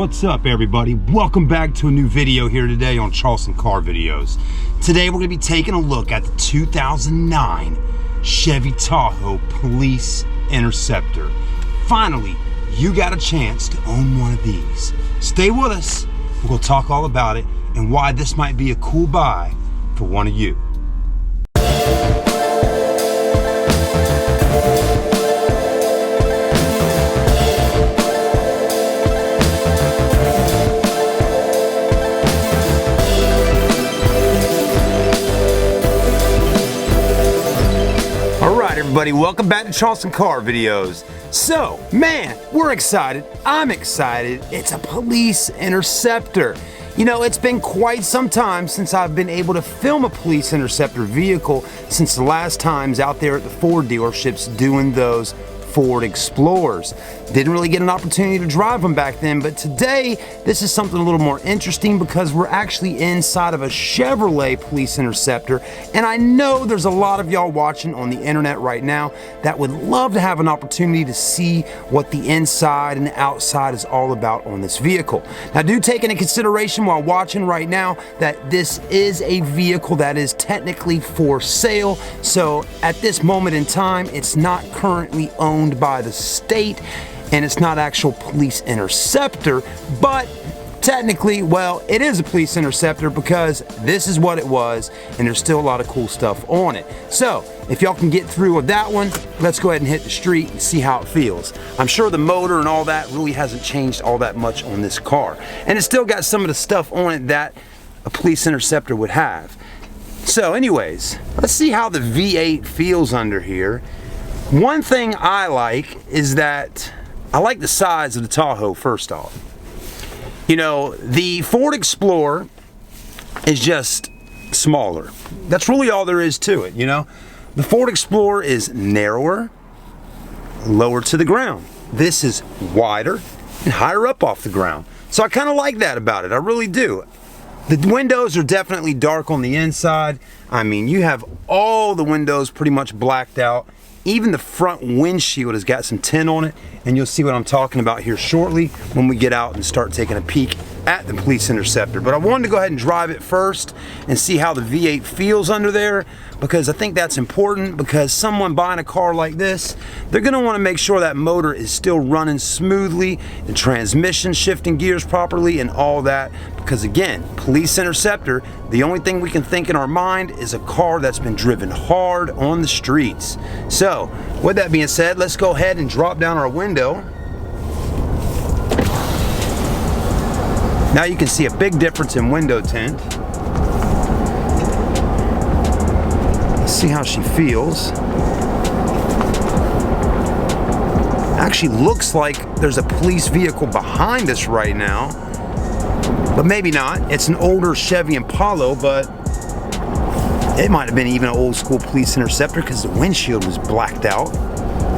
What's up everybody? Welcome back to a new video here today on Charleston Car Videos. Today we're going to be taking a look at the 2009 Chevy Tahoe Police Interceptor. Finally, you got a chance to own one of these. Stay with us. We're going to talk all about it and why this might be a cool buy for one of you. Everybody, welcome back to Charleston Car Videos. So, man, we're excited. I'm excited. It's a police interceptor. You know, it's been quite some time since I've been able to film a police interceptor vehicle since the last times out there at the Ford dealerships doing those Ford Explorers. Didn't really get an opportunity to drive them back then, but today this is something a little more interesting because we're actually inside of a Chevrolet Police Interceptor, and I know there's a lot of y'all watching on the internet right now that would love to have an opportunity to see what the inside and the outside is all about on this vehicle. Now do take into consideration while watching right now that this is a vehicle that is technically for sale, so at this moment in time it's not currently owned by the state and it's not actual police interceptor, but technically, well, it is a police interceptor because this is what it was and there's still a lot of cool stuff on it. So if y'all can get through with that one, let's go ahead and hit the street and see how it feels. I'm sure the motor and all that really hasn't changed all that much on this car, and it's still got some of the stuff on it that a police interceptor would have. So anyways, let's see how the V8 feels under here. One thing I like is that I like the size of the Tahoe first off. You know, the Ford Explorer is just smaller. That's really all there is to it, you know. The Ford Explorer is narrower, lower to the ground. This is wider and higher up off the ground. So I kind of like that about it, I really do. The windows are definitely dark on the inside. I mean, you have all the windows pretty much blacked out. Even the front windshield has got some tint on it, and you'll see what I'm talking about here shortly when we get out and start taking a peek at the police interceptor. But I wanted to go ahead and drive it first and see how the V8 feels under there, because I think that's important, because someone buying a car like this, they're going to want to make sure that motor is still running smoothly, the transmission shifting gears properly and all that, because again, police interceptor, the only thing we can think in our mind is a car that's been driven hard on the streets. So with that being said, let's go ahead and drop down our window. Now you can see a big difference in window tint. Let's see how she feels. Actually looks like there's a police vehicle behind us right now, but maybe not. It's an older Chevy Impala, but it might have been even an old school police interceptor because the windshield was blacked out.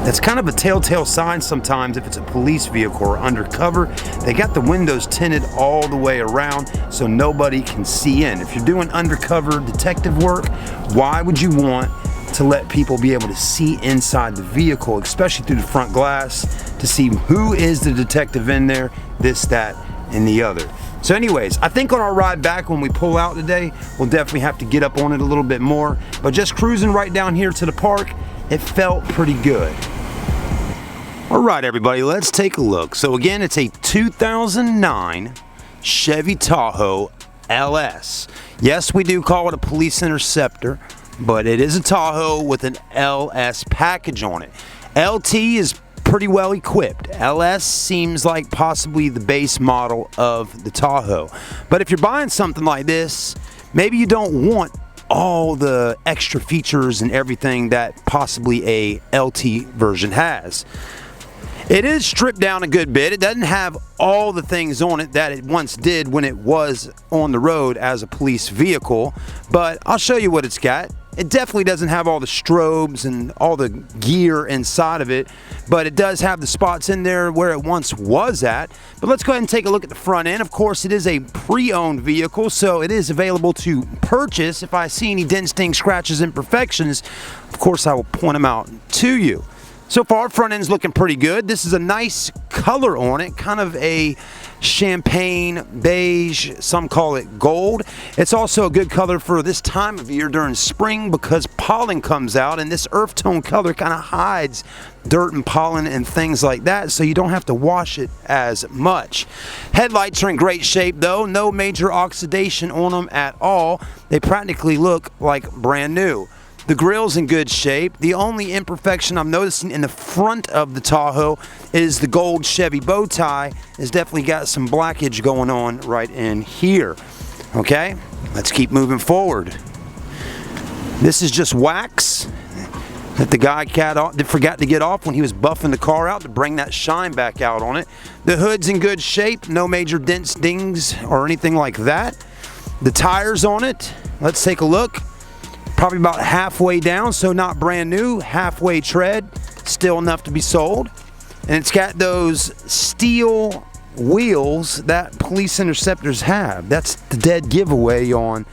That's kind of a telltale sign sometimes if it's a police vehicle or undercover. They got the windows tinted all the way around so nobody can see in. If you're doing undercover detective work, why would you want to let people be able to see inside the vehicle, especially through the front glass, to see who is the detective in there, this, that, and the other. So anyways, I think on our ride back when we pull out today, we'll definitely have to get up on it a little bit more, but just cruising right down here to the park, it felt pretty good. Alright everybody, let's take a look. So again, it's a 2009 Chevy Tahoe LS. Yes, we do call it a police interceptor, but it is a Tahoe with an LS package on it. LT is pretty well equipped. LS seems like possibly the base model of the Tahoe. But if you're buying something like this, maybe you don't want all the extra features and everything that possibly a LT version has. It is stripped down a good bit. It doesn't have all the things on it that it once did when it was on the road as a police vehicle, but I'll show you what it's got. It definitely doesn't have all the strobes and all the gear inside of it, but it does have the spots in there where it once was at. But let's go ahead and take a look at the front end. Of course, it is a pre-owned vehicle, so it is available to purchase. If I see any dents, stings, scratches, imperfections, of course I will point them out to you. So far, front end's looking pretty good. This is a nice color on it, kind of a champagne beige, some call it gold. It's also a good color for this time of year during spring because pollen comes out, and this earth tone color kind of hides dirt and pollen and things like that, so you don't have to wash it as much. Headlights are in great shape though, no major oxidation on them at all. They practically look like brand new. The grill's in good shape. The only imperfection I'm noticing in the front of the Tahoe is the gold Chevy bow tie has definitely got some blackage going on right in here. Okay, let's keep moving forward. This is just wax that the guy forgot to get off when he was buffing the car out to bring that shine back out on it. The hood's in good shape, no major dents, dings, or anything like that. The tires on it, let's take a look. Probably about halfway down, so not brand new, halfway tread, still enough to be sold. And it's got those steel wheels that police interceptors have. That's the dead giveaway on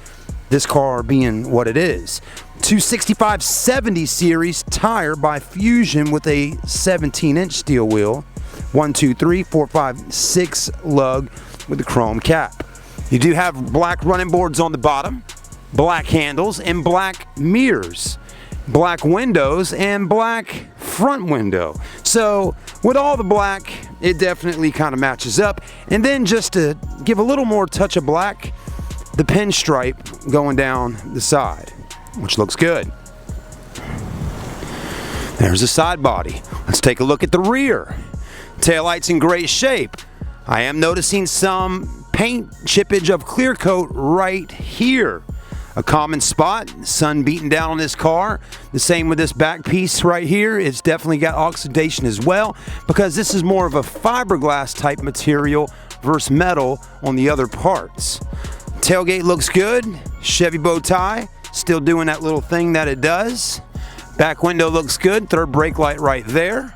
this car being what it is. 265/70 series tire by Fusion with a 17-inch steel wheel. 1, 2, 3, 4, 5, 6 lug with a chrome cap. You do have black running boards on the bottom, black handles and black mirrors, black windows and black front window. So with all the black, it definitely kind of matches up. And then just to give a little more touch of black, the pinstripe going down the side, which looks good. There's the side body. Let's take a look at the rear. Taillight's in great shape. I am noticing some paint chippage of clear coat right here. A common spot, sun beating down on this car. The same with this back piece right here. It's definitely got oxidation as well because this is more of a fiberglass type material versus metal on the other parts. Tailgate looks good. Chevy bow tie, still doing that little thing that it does. Back window looks good. Third brake light right there.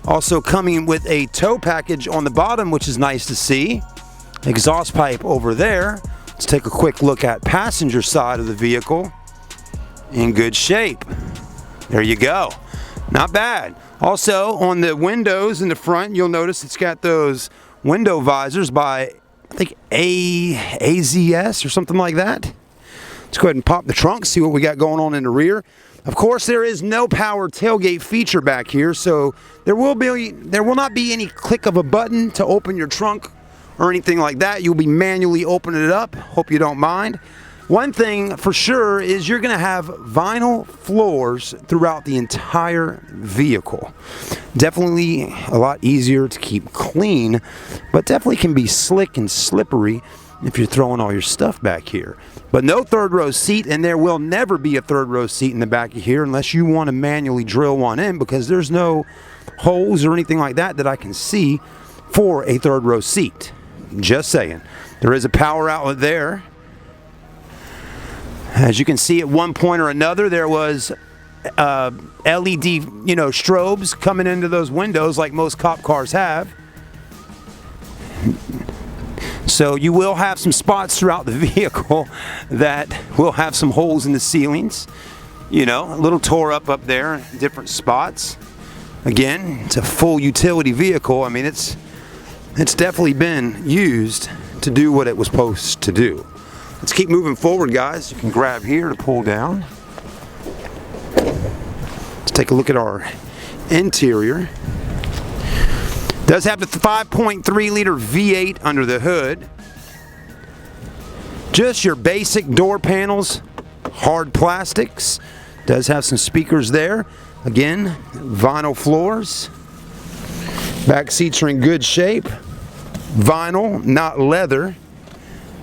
Also coming with a tow package on the bottom, which is nice to see. Exhaust pipe over there. Let's take a quick look at passenger side of the vehicle. In good shape. There you go. Not bad. Also on the windows in the front, you'll notice it's got those window visors by, I think, AZS or something like that. Let's go ahead and pop the trunk, see what we got going on in the rear. Of course, there is no power tailgate feature back here, so there will not be any click of a button to open your trunk or anything like that. You'll be manually opening it up. Hope you don't mind. One thing for sure is you're going to have vinyl floors throughout the entire vehicle. Definitely a lot easier to keep clean, but definitely can be slick and slippery if you're throwing all your stuff back here. But no third row seat, and there will never be a third row seat in the back of here unless you want to manually drill one in, because there's no holes or anything like that that I can see for a third row seat. Just saying. There is a power outlet there. As you can see, at one point or another, there was LED, strobes coming into those windows like most cop cars have. So you will have some spots throughout the vehicle that will have some holes in the ceilings. A little tore up there in different spots. Again, it's a full utility vehicle. I mean, it's definitely been used to do what it was supposed to do. Let's keep moving forward, guys. You can grab here to pull down. Let's take a look at our interior. Does have the 5.3 liter V8 under the hood. Just your basic door panels, hard plastics. Does have some speakers there. Again, vinyl floors. Back seats are in good shape. Vinyl, not leather.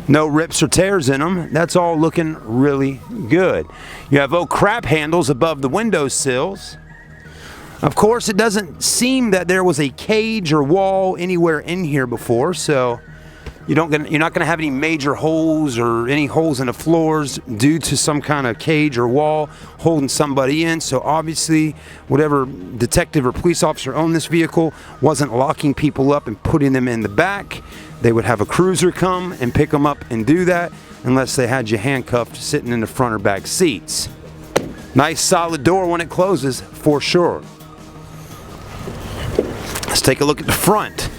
No rips or tears in them. That's all looking really good. You have crab handles above the window sills. Of course, it doesn't seem that there was a cage or wall anywhere in here before, so you're not going to have any major holes or any holes in the floors due to some kind of cage or wall holding somebody in. So obviously, whatever detective or police officer owned this vehicle wasn't locking people up and putting them in the back. They would have a cruiser come and pick them up and do that unless they had you handcuffed sitting in the front or back seats. Nice solid door when it closes, for sure. take a look at the front.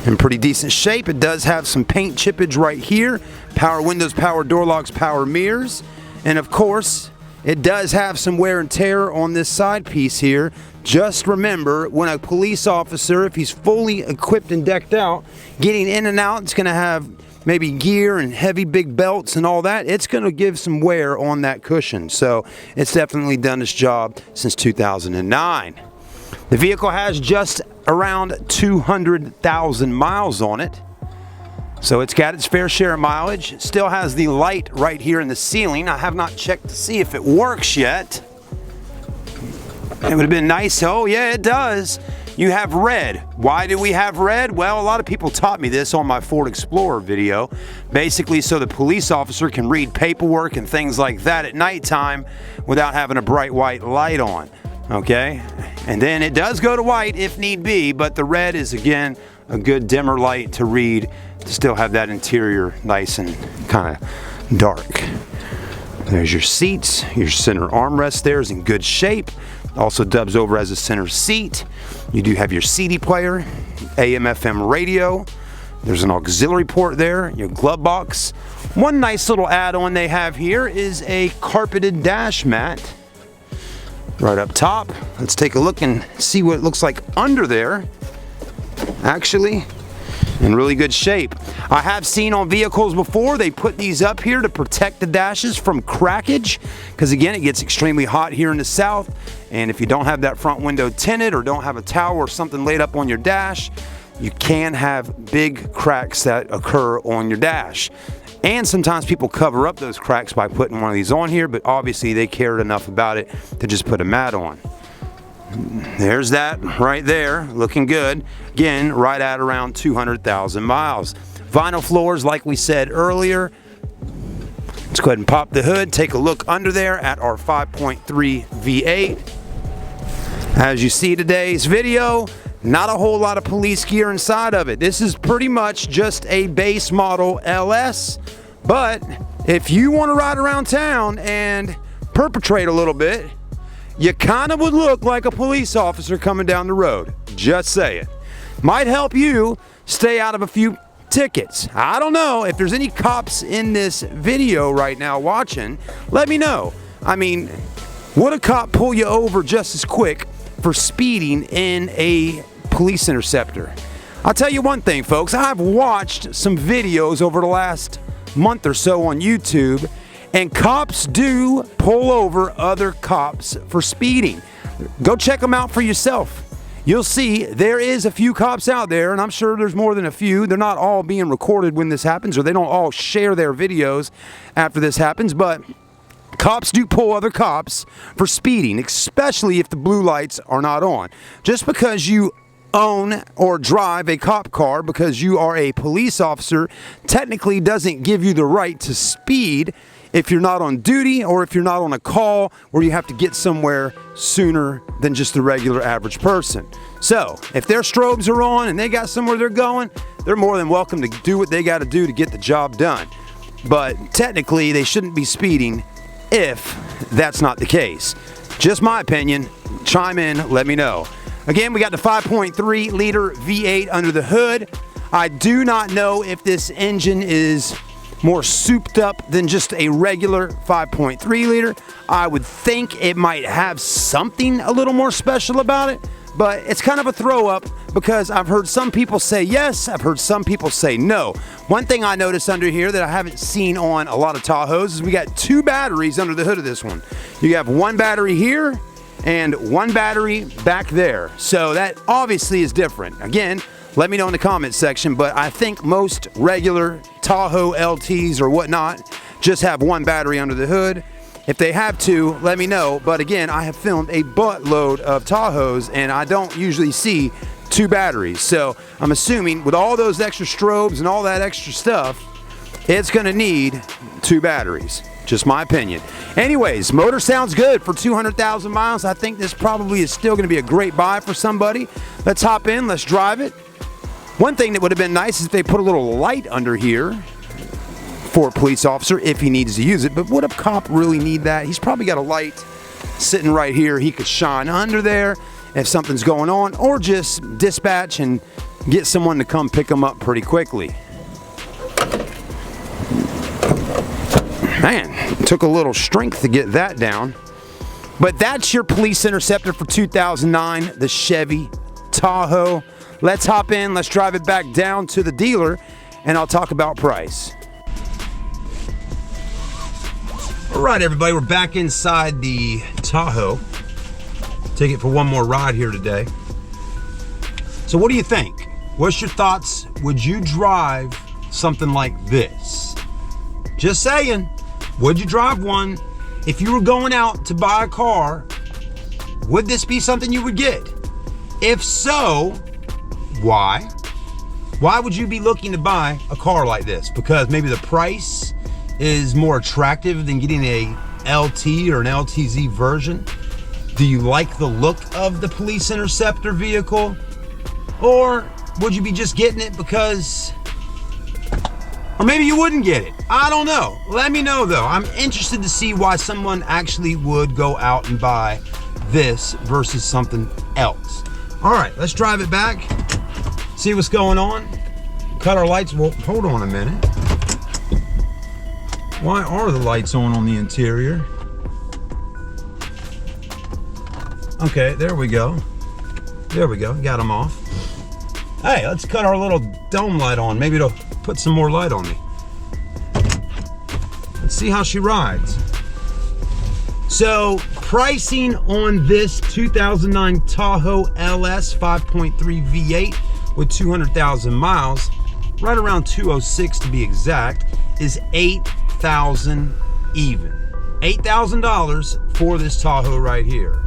In pretty decent shape. It does have some paint chippage right here. Power windows, power door locks, power mirrors. And of course, it does have some wear and tear on this side piece here. Just remember, when a police officer, if he's fully equipped and decked out, getting in and out, it's going to have maybe gear and heavy big belts and all that. It's going to give some wear on that cushion. So it's definitely done its job since 2009. The vehicle has just around 200,000 miles on it. So it's got its fair share of mileage. It still has the light right here in the ceiling. I have not checked to see if it works yet. It would have been nice. Oh yeah, it does. You have red. Why do we have red? Well, a lot of people taught me this on my Ford Explorer video. Basically so the police officer can read paperwork and things like that at nighttime without having a bright white light on. Okay? And then it does go to white if need be, but the red is again a good dimmer light to read, to still have that interior nice and kind of dark. There's your seats. Your center armrest there is in good shape. Also dubs over as a center seat. You do have your CD player, AM FM radio. There's an auxiliary port there, your glove box. One nice little add-on they have here is a carpeted dash mat right up top. Let's take a look and see what it looks like under there. Actually, in really good shape. I have seen on vehicles before, they put these up here to protect the dashes from crackage, because again, it gets extremely hot here in the south, and if you don't have that front window tinted or don't have a towel or something laid up on your dash, you can have big cracks that occur on your dash. And sometimes people cover up those cracks by putting one of these on here, but obviously they cared enough about it to just put a mat on. There's that right there, looking good. Again, right at around 200,000 miles. Vinyl floors, like we said earlier. Let's go ahead and pop the hood, take a look under there at our 5.3 V8. As you see today's video, not a whole lot of police gear inside of it. This is pretty much just a base model LS, but if you want to ride around town and perpetrate a little bit, you kind of would look like a police officer coming down the road. Just saying. Might help you stay out of a few tickets. I don't know if there's any cops in this video right now watching. Let me know. I mean, would a cop pull you over just as quick for speeding in a police interceptor? I'll tell you one thing, folks. I've watched some videos over the last month or so on YouTube, and cops do pull over other cops for speeding. Go check them out for yourself. You'll see there is a few cops out there, and I'm sure there's more than a few. They're not all being recorded when this happens, or they don't all share their videos after this happens, but cops do pull other cops for speeding, especially if the blue lights are not on. Just because you own or drive a cop car because you are a police officer technically doesn't give you the right to speed if you're not on duty or if you're not on a call where you have to get somewhere sooner than just the regular average person. So if their strobes are on and they got somewhere they're going, they're more than welcome to do what they got to do to get the job done. But technically they shouldn't be speeding if that's not the case. Just my opinion. Chime in, let me know. Again, we got the 5.3 liter V8 under the hood. I do not know if this engine is more souped up than just a regular 5.3 liter. I would think it might have something a little more special about it, but it's kind of a throw up because I've heard some people say yes, I've heard some people say no. One thing I noticed under here that I haven't seen on a lot of Tahoes is we got two batteries under the hood of this one. You have one battery here and one battery back there. So that obviously is different. Again, let me know in the comments section, but I think most regular Tahoe LTs or whatnot just have one battery under the hood. If they have two, let me know. But again, I have filmed a buttload of Tahoes and I don't usually see two batteries. So I'm assuming with all those extra strobes and all that extra stuff, it's gonna need two batteries. Just my opinion. Anyways, motor sounds good for 200,000 miles. I think this probably is still gonna be a great buy for somebody. Let's hop in, let's drive it. One thing that would have been nice is if they put a little light under here for a police officer if he needs to use it, but would a cop really need that? He's probably got a light sitting right here he could shine under there, if something's going on, or just dispatch and get someone to come pick them up pretty quickly. Man, it took a little strength to get that down. But that's your police interceptor for 2009, the Chevy Tahoe. Let's hop in, let's drive it back down to the dealer, and I'll talk about price. All right, everybody, we're back inside the Tahoe. Take it for one more ride here today. So what do you think? What's your thoughts? Would you drive something like this? Just saying, would you drive one? If you were going out to buy a car, would this be something you would get? If so, why? Why would you be looking to buy a car like this? Because maybe the price is more attractive than getting a LT or an LTZ version? Do you like the look of the police interceptor vehicle? Or would you be just getting it because, or maybe you wouldn't get it? I don't know. Let me know though. I'm interested to see why someone actually would go out and buy this versus something else. All right, let's drive it back, see what's going on. Cut our lights. Well, hold on a minute. Why are the lights on the interior? Okay, there we go. There we go, got them off. Hey, let's cut our little dome light on. Maybe it'll put some more light on me. Let's see how she rides. So, pricing on this 2009 Tahoe LS 5.3 V8 with 200,000 miles, right around 206 to be exact, is $8,000 even. $8,000 for this Tahoe right here.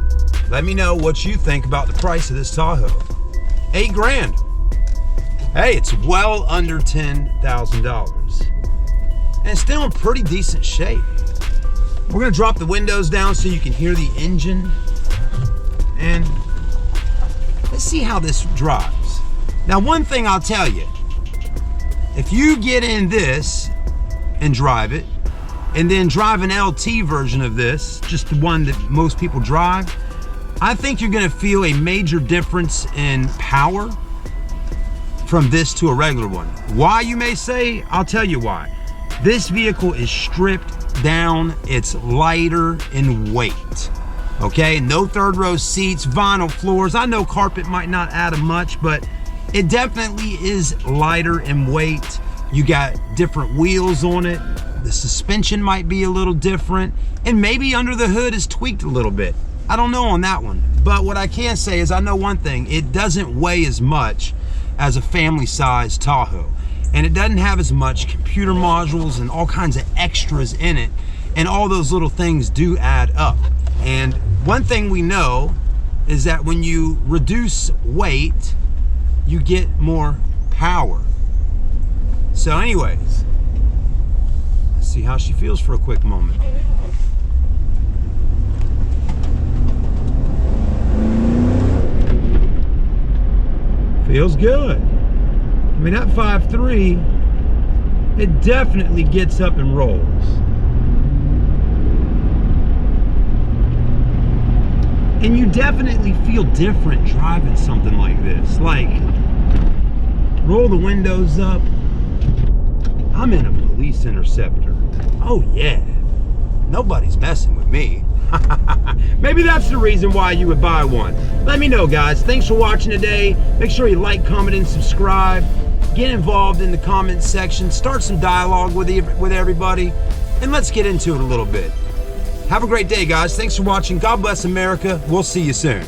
Let me know what you think about the price of this Tahoe. $8 grand. Hey, it's well under $10,000. And still in pretty decent shape. We're gonna drop the windows down so you can hear the engine. And let's see how this drives. Now, one thing I'll tell you, if you get in this and drive it, and then drive an LT version of this, just the one that most people drive, I think you're gonna feel a major difference in power from this to a regular one. Why, you may say? I'll tell you why. This vehicle is stripped down, it's lighter in weight. Okay, no third row seats, vinyl floors. I know carpet might not add much, but it definitely is lighter in weight. You got different wheels on it. The suspension might be a little different, and maybe under the hood is tweaked a little bit. I don't know on that one, but what I can say is I know one thing: it doesn't weigh as much as a family-sized Tahoe, and it doesn't have as much computer modules and all kinds of extras in it, and all those little things do add up. And one thing we know is that when you reduce weight, you get more power. So anyways, let's see how she feels for a quick moment. Feels good. I mean, that 5.3, it definitely gets up and rolls. And you definitely feel different driving something like this. Like, roll the windows up. I'm in a police interceptor. Oh yeah, nobody's messing with me. Maybe that's the reason why you would buy one. Let me know, guys. Thanks for watching today. Make sure you like, comment, and subscribe. Get involved in the comments section. Start some dialogue with everybody, and let's get into it a little bit. Have a great day, guys. Thanks for watching. God bless America. We'll see you soon.